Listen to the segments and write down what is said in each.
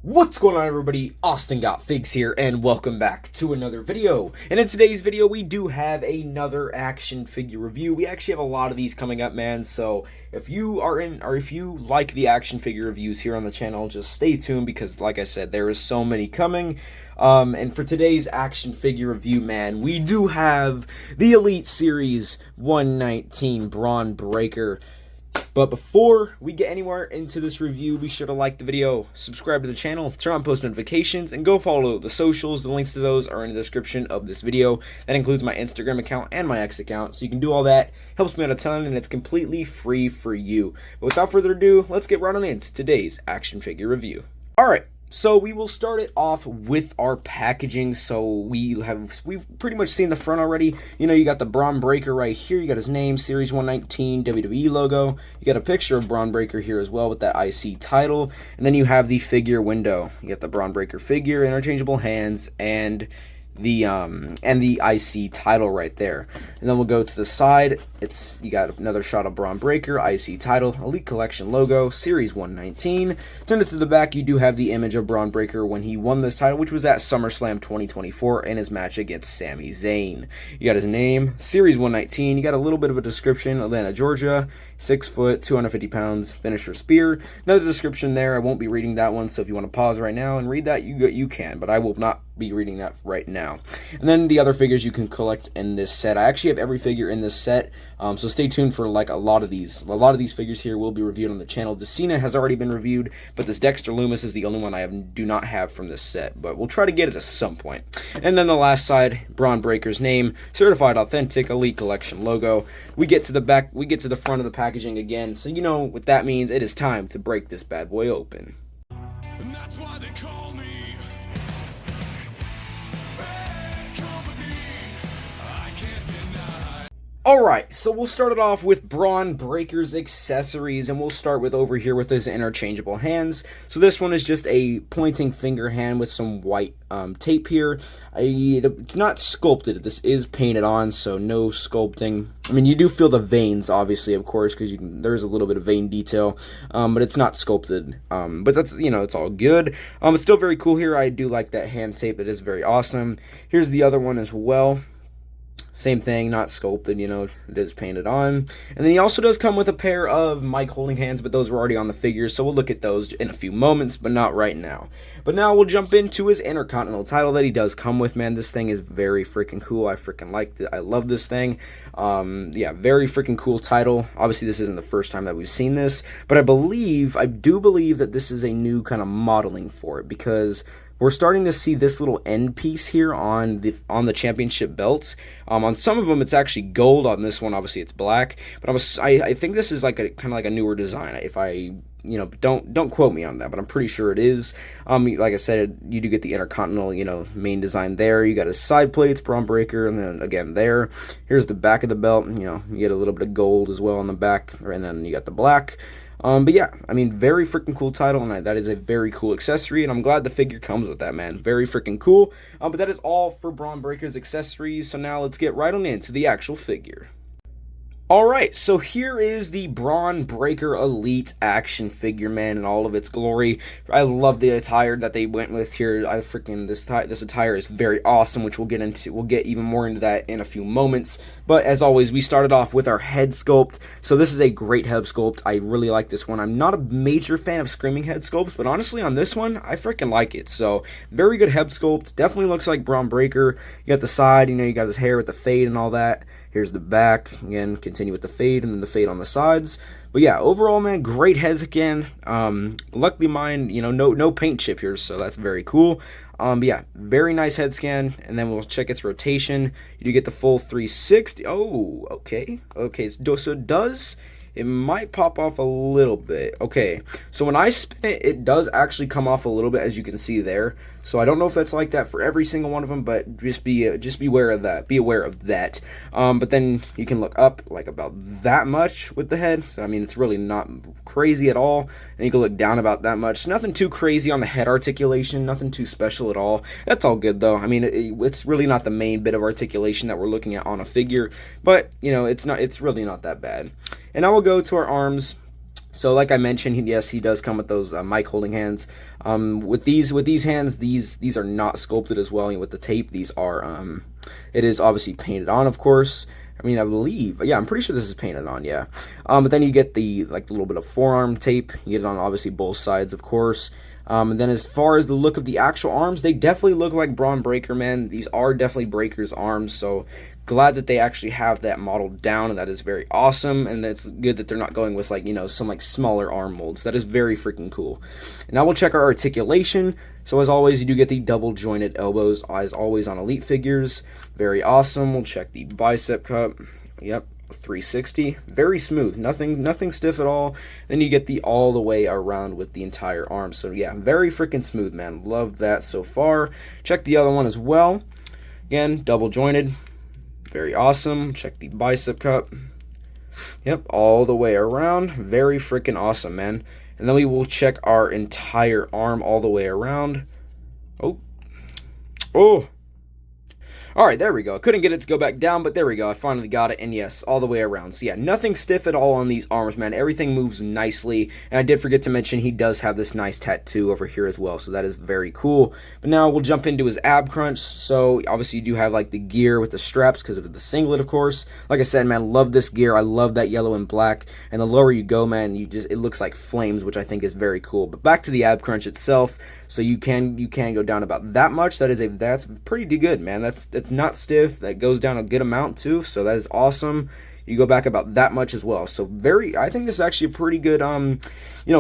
What's going on, everybody? Austin Got Figs here, and welcome back to another video. And in today's video, we do have another action figure review. We actually have a lot of these coming up, man. So if you are in, or if you like the action figure reviews here on the channel, just stay tuned because, like I said, there is so many coming. And for today's action figure review, man, we do have the Elite Series 119 Bron Breaker. But before we get anywhere into this review, be sure to like the video, subscribe to the channel, turn on post notifications, and go follow the socials. The links to those are in the description of this video. That includes my Instagram account and my X account, so you can do all that. Helps me out a ton, and it's completely free for you. But without further ado, let's get right on into today's action figure review. Alright. So we will start it off with our packaging. So we've pretty much seen the front already. You know, you got the Bron Breaker right here. You got his name, Series 119 WWE logo. You got a picture of Bron Breaker here as well with that IC title. And then you have the figure window. You got the Bron Breaker figure, interchangeable hands, and the IC title right there. And then we'll go to the side. You got another shot of Bron Breaker, IC title, Elite Collection logo, Series 119. Turn it to the back, you do have the image of Bron Breaker when he won this title, which was at SummerSlam 2024 in his match against Sami Zayn. You got his name, Series 119. You got a little bit of a description, Atlanta, Georgia, 6 foot, 250 pounds, finisher spear. Another description there. I won't be reading that one, so if you want to pause right now and read that, you can, but I will not be reading that right now. And then the other figures you can collect in this set. I actually have every figure in this set, so stay tuned for like a lot of these figures here will be reviewed on the channel. The Cena has already been reviewed, but this Dexter Lumis is the only one I do not have from this set, but we'll try to get it at some point. And then the last side, Bron Breaker's name, certified authentic Elite Collection logo. We get to the back, we get to the front of the packaging again, so you know what that means. It is time to break this bad boy open. And that's why they call me. Alright, so we'll start it off with Bron Breaker's accessories, and we'll start with over here with his interchangeable hands. So this one is just a pointing finger hand with some white tape here. It's not sculpted, this is painted on, so no sculpting. I mean, you do feel the veins, obviously, of course, because there's a little bit of vein detail, but it's not sculpted. But that's, you know, it's all good. It's still very cool here. I do like that hand tape, it is very awesome. Here's the other one as well. Same thing, not sculpted, you know, it is painted on. And then he also does come with a pair of mic holding hands, but those were already on the figures, so we'll look at those in a few moments, but not right now. But now we'll jump into his Intercontinental title that he does come with, man. This thing is very freaking cool. I freaking like it. I love this thing. Yeah, very freaking cool title. Obviously, this isn't the first time that we've seen this, but I do believe that this is a new kind of modeling for it, because we're starting to see this little end piece here on the championship belts. On some of them, it's actually gold. On this one, obviously, it's black. But I think this is like a kind of like a newer design. If I, you know, don't quote me on that, but I'm pretty sure it is. Like I said, you do get the Intercontinental, you know, main design there. You got his side plates, Bron Breaker, and then again there. Here's the back of the belt. You know, you get a little bit of gold as well on the back, and then you got the black. But yeah, I mean, very freaking cool title, and that is a very cool accessory, and I'm glad the figure comes with that, man. Very freaking cool. But that is all for Bron Breaker's accessories, so now let's get right on into the actual figure. Alright, so here is the Bron Breaker Elite action figure, man, in all of its glory. I love the attire that they went with here. This attire is very awesome, which we'll get even more into that in a few moments. But as always, we started off with our head sculpt. So this is a great head sculpt. I really like this one. I'm not a major fan of screaming head sculpts, but honestly on this one, I freaking like it. So very good head sculpt. Definitely looks like Bron Breaker. You got the side, you know, you got his hair with the fade and all that. Here's the back, again, continue with the fade, and then the fade on the sides. But yeah, overall, man, great heads again. Luckily mine, you know, no paint chip here, so that's very cool. But yeah, very nice head scan, and then we'll check its rotation. You do get the full 360. Oh, okay. So it might pop off a little bit. Okay, so when I spin it, it does actually come off a little bit, as you can see there. So I don't know if that's like that for every single one of them, but just be aware of that. Be aware of that. But then you can look up like about that much with the head. So I mean, it's really not crazy at all. And you can look down about that much. Nothing too crazy on the head articulation. Nothing too special at all. That's all good though. I mean, it's really not the main bit of articulation that we're looking at on a figure, but you know, it's really not that bad. And now we'll go to our arms. So like I mentioned, yes, he does come with those mic holding hands. With these hands, these are not sculpted as well. With the tape, these are it is obviously painted on, of course. I mean, I believe, yeah, I'm pretty sure this is painted on, yeah. But then you get the like a little bit of forearm tape. You get it on obviously both sides, of course. And then as far as the look of the actual arms, they definitely look like Bron Breakker, man. These are definitely Breakker's arms, so glad that they actually have that modeled down, and that is very awesome. And it's good that they're not going with like, some like smaller arm molds. That is very freaking cool. And now we'll check our articulation. So as always, you do get the double jointed elbows, as always on Elite figures. Very awesome. We'll check the bicep cup. Yep. 360, very smooth, nothing stiff at all. Then you get the all the way around with the entire arm. So yeah, very freaking smooth, man. Love that so far. Check the other one as well. Again, double jointed, very awesome. Check the bicep cup. Yep, all the way around, very freaking awesome, man. And then we will check our entire arm all the way around. Oh. Alright, there we go. I couldn't get it to go back down, but there we go. I finally got it, and yes, all the way around. So yeah, nothing stiff at all on these arms, man. Everything moves nicely, and I did forget to mention he does have this nice tattoo over here as well, so that is very cool. But now we'll jump into his ab crunch. So obviously you do have like the gear with the straps because of the singlet, of course. Like I said, man, love this gear. I love that yellow and black, and the lower you go, man, it looks like flames, which I think is very cool. But back to the ab crunch itself. So you can go down about that much. That's pretty good, man. That's not stiff. That goes down a good amount too. So that is awesome. You go back about that much as well. So I think this is actually a pretty good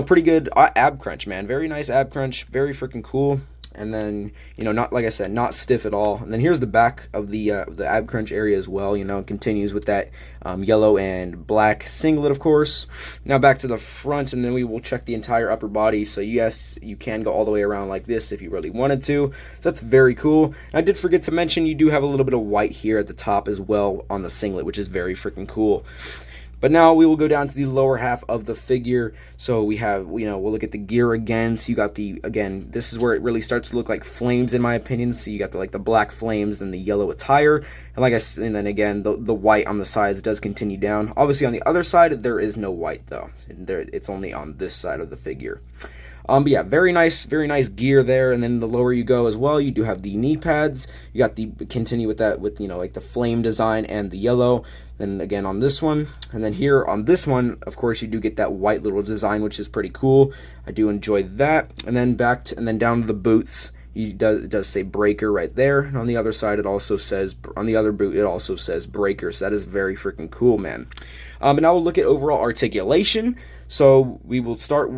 pretty good ab crunch, man. Very nice ab crunch. Very freaking cool. And then, not, like I said, not stiff at all. And then here's the back of the ab crunch area as well. It continues with that yellow and black singlet, of course. Now back to the front, and then we will check the entire upper body. So yes, you can go all the way around like this if you really wanted to. So that's very cool. And I did forget to mention you do have a little bit of white here at the top as well on the singlet, which is very freaking cool. But now we will go down to the lower half of the figure. So we have, we'll look at the gear again. So you got again, this is where it really starts to look like flames in my opinion. So you got the black flames, then the yellow attire. And then again, the white on the sides does continue down. Obviously on the other side, there is no white though. It's only on this side of the figure. But yeah, very nice gear there. And then the lower you go as well, you do have the knee pads. You got continue with that with, like the flame design and the yellow. Then again on this one, and then here on this one, of course, you do get that white little design, which is pretty cool. I do enjoy that. And then and then down to the boots. It does say Breakker right there, and on the other side it also says, on the other boot it also says Breakker, so that is very freaking cool, man. But now we'll look at overall articulation. So we'll start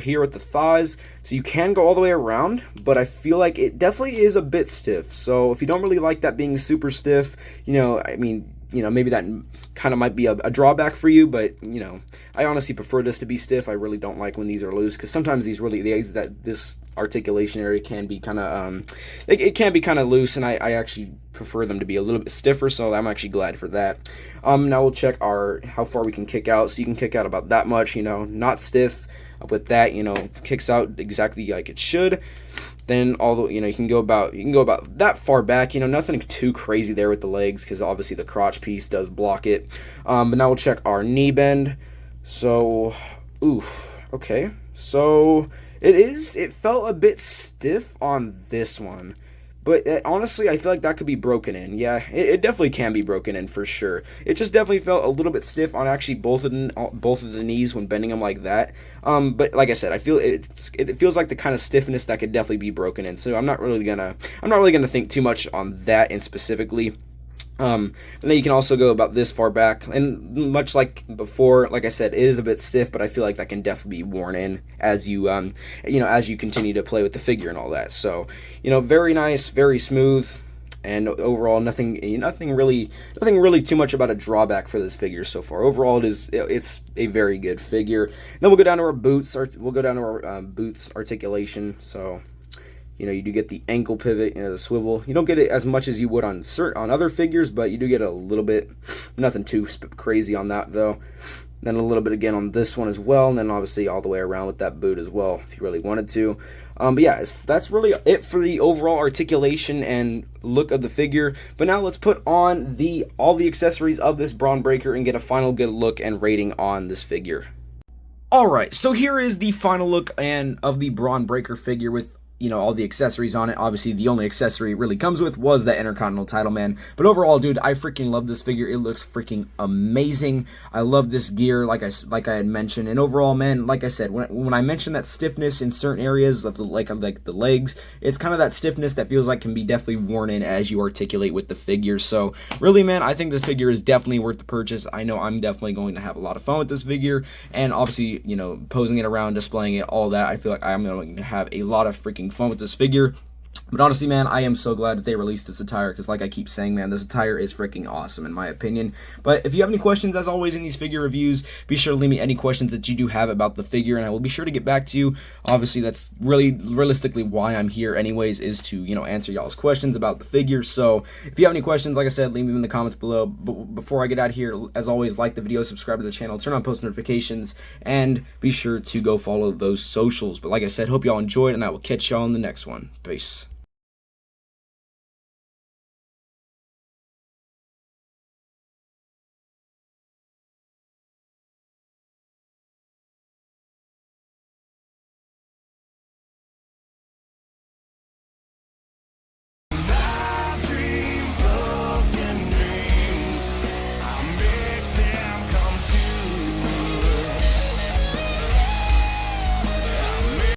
here with the thighs. So you can go all the way around, but I feel like it definitely is a bit stiff. So if you don't really like that being super stiff, maybe that kind of might be a drawback for you, but I honestly prefer this to be stiff. I really don't like when these are loose, because sometimes this articulation area can be kind of it can be kind of loose, and I actually prefer them to be a little bit stiffer, so I'm actually glad for that. Now we'll check how far we can kick out. So you can kick out about that much, not stiff. With that, kicks out exactly like it should. Then you can go about that far back. Nothing too crazy there with the legs, because obviously the crotch piece does block it. But now we'll check our knee bend. So, okay. So it felt a bit stiff on this one. But honestly, I feel like that could be broken in. Yeah, it definitely can be broken in for sure. It just definitely felt a little bit stiff on actually both of the knees when bending them like that. But like I said, I feel it feels like the kind of stiffness that could definitely be broken in. So I'm not really gonna think too much on that in specifically. And then you can also go about this far back, and much like before, like I said, it is a bit stiff, but I feel like that can definitely be worn in as you as you continue to play with the figure and all that. So very nice, very smooth, and overall nothing really too much about a drawback for this figure so far. Overall, it's a very good figure. Then we'll go down to our boots. Boots articulation. So you do get the ankle pivot, the swivel. You don't get it as much as you would on other figures, but you do get a little bit. Nothing too crazy on that, though. Then a little bit again on this one as well, and then obviously all the way around with that boot as well, if you really wanted to. But yeah, that's really it for the overall articulation and look of the figure. But now let's put on all the accessories of this Bron Breakker and get a final good look and rating on this figure. Alright, so here is the final look and of the Bron Breakker figure with, you know, all the accessories on it. Obviously, the only accessory it really comes with was that Intercontinental title, man. But overall, dude, I freaking love this figure. It looks freaking amazing. I love this gear, like I had mentioned. And overall, man, like I said, when I mentioned that stiffness in certain areas of the like the legs, it's kind of that stiffness that feels like can be definitely worn in as you articulate with the figure. So really, man, I think this figure is definitely worth the purchase. I know I'm definitely going to have a lot of fun with this figure, and obviously, you know, posing it around, displaying it, all that. I feel like I'm going to have a lot of freaking fun with this figure. But honestly, man, I am so glad that they released this attire, because like I keep saying, man, this attire is freaking awesome in my opinion. But if you have any questions, as always, in these figure reviews, be sure to leave me any questions that you do have about the figure, and I will be sure to get back to you. Obviously, that's really realistically why I'm here anyways, is to, you know, answer y'all's questions about the figure. So if you have any questions, like I said, leave them in the comments below. But before I get out of here, as always, like the video, subscribe to the channel, turn on post notifications, and be sure to go follow those socials. But like I said, hope y'all enjoyed, and I will catch y'all in the next one. Peace.